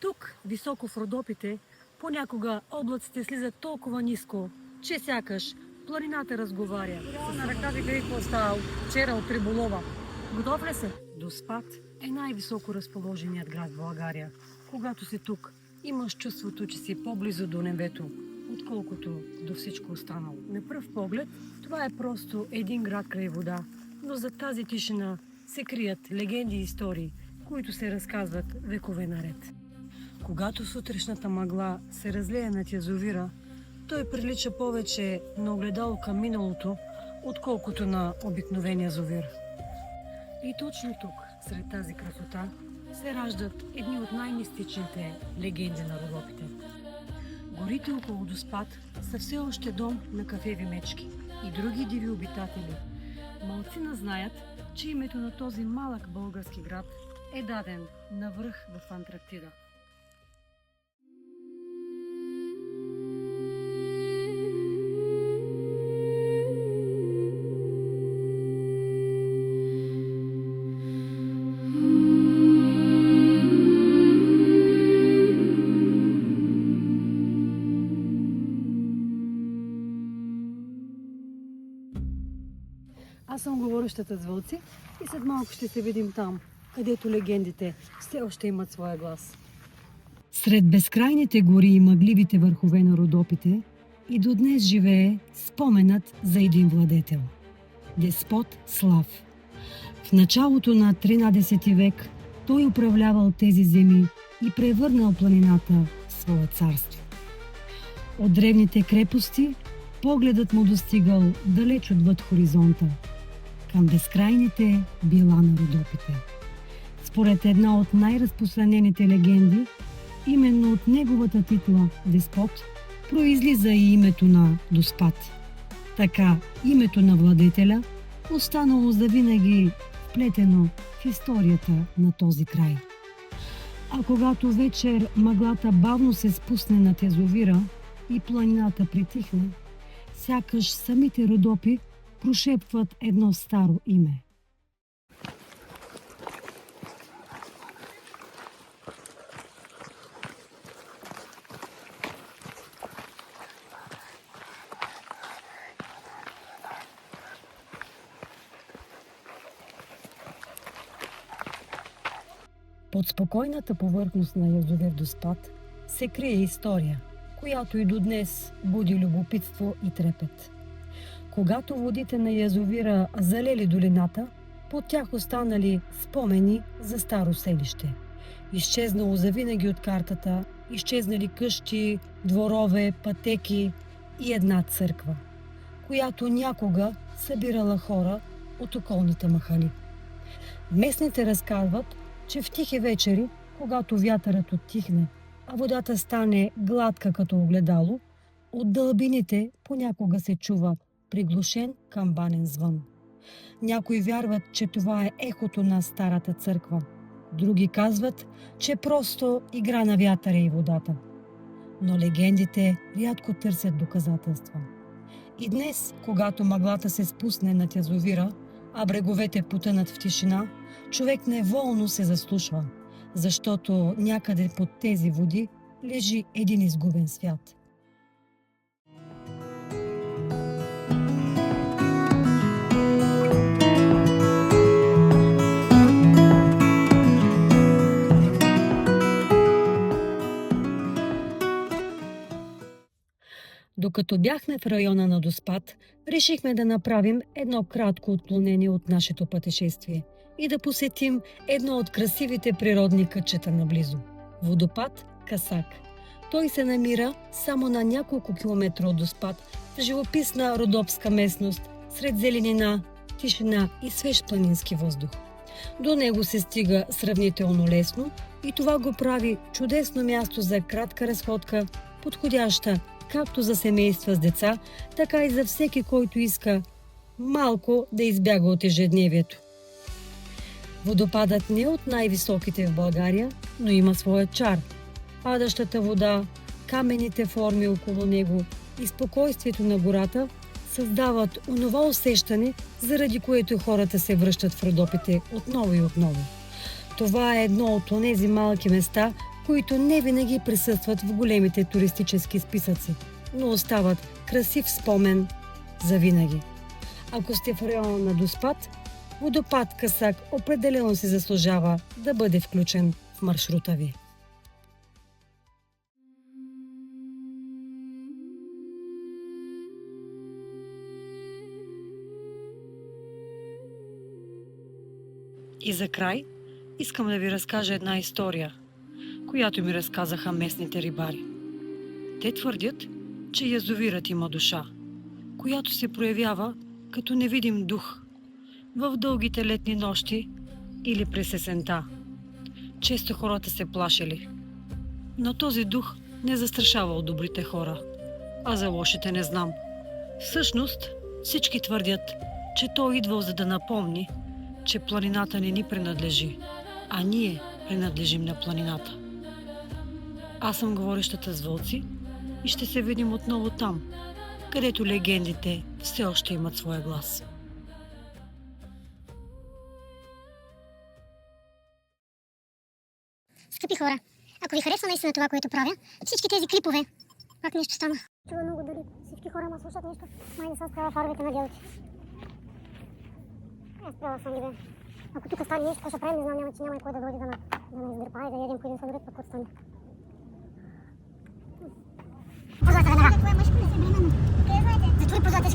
Тук, високо в Родопите, понякога облаците слизат толкова ниско, че сякаш планината разговаря. На ръка ви какво става вчера от Риболова. Готов ли се? Доспат е най-високо разположеният град в България. Когато си тук, имаш чувството, че си по-близо до небето, отколкото до всичко останало. На пръв поглед, това е просто един град край вода, но за тази тишина се крият легенди и истории, които се разказват векове наред. Когато сутрешната мъгла се разлее над язовира, той прилича повече на огледало към миналото, отколкото на обикновен язовир. И точно тук, сред тази красота, се раждат едни от най-мистичните легенди на Родопите. Горите около Доспат са все още дом на кафеви мечки и други диви обитатели. Малцина знаят, че името на този малък български град е даден на връх в Антарктида. Аз съм говорещата с вълци и след малко ще се видим там, където легендите все още имат своя глас. Сред безкрайните гори и мъгливите върхове на Родопите и до днес живее споменът за един владетел – деспот Слав. В началото на 13 век той управлявал тези земи и превърнал планината в свое царство. От древните крепости погледът му достигал далеч отвъд хоризонта, към безкрайните била на Родопите. Според една от най-разпространените легенди, именно от неговата титла деспот произлиза и името на Доспат. Така името на владетеля останало завинаги вплетено в историята на този край. А когато вечер мъглата бавно се спусне над язовира и планината притихне, сякаш самите Родопи прошепват едно старо име. Под спокойната повърхност на язовир Доспат се крие история, която и до днес буди любопитство и трепет. Когато водите на язовира залели долината, под тях останали спомени за старо селище. Изчезнало завинаги от картата, изчезнали къщи, дворове, пътеки и една църква, която някога събирала хора от околните махали. Местните разказват, че в тихи вечери, когато вятърът оттихне, а водата стане гладка като огледало, от дълбините понякога се чува приглушен камбанен звън. Някои вярват, че това е ехото на старата църква. Други казват, че просто игра на вятъра и водата. Но легендите рядко търсят доказателства. И днес, когато мъглата се спусне над язовира, а бреговете потънат в тишина, човек неволно се заслушва, защото някъде под тези води лежи един изгубен свят. Докато бяхме в района на Доспат, решихме да направим едно кратко отклонение от нашето пътешествие и да посетим едно от красивите природни кътчета наблизо – водопад Късак. Той се намира само на няколко километра от Доспат, в живописна родопска местност, сред зеленина, тишина и свеж планински въздух. До него се стига сравнително лесно и това го прави чудесно място за кратка разходка, подходяща както за семейства с деца, така и за всеки, който иска малко да избяга от ежедневието. Водопадът не е от най-високите в България, но има своя чар. Падащата вода, каменните форми около него и спокойствието на гората създават онова усещане, заради което хората се връщат в Родопите отново и отново. Това е едно от онези малки места, които не винаги присъстват в големите туристически списъци, но остават красив спомен за винаги. Ако сте в района на Доспат, водопад Късак определено си заслужава да бъде включен в маршрута ви. И за край искам да ви разкажа една история, която ми разказаха местните рибари. Те твърдят, че язовирът има душа, която се проявява като невидим дух в дългите летни нощи или през есента. Често хората се плашели, но този дух не застрашава от добрите хора, а за лошите не знам. Всъщност всички твърдят, че той идвал за да напомни, че планината не ни принадлежи, а ние принадлежим на планината. Аз съм говорещата с вълци и ще се видим отново там, където легендите все още имат своя глас. Скъпи хора, ако ви харесва наистина това, което правя, всички тези клипове, пак нещо стана. Чува много дали всички хора ма слушат нещо, май не съм спряла фаровете на делото. Спряла съм ги, бе. Ако тук стане нещо, какво ще правим, не знам, няма, че няма и кой да дойде да ме издърпае, да ядем по един сладолет, пък какво стане. Прозората веднага. Това е мъжко, не се бременна. Къде знаете? Затвори прозората,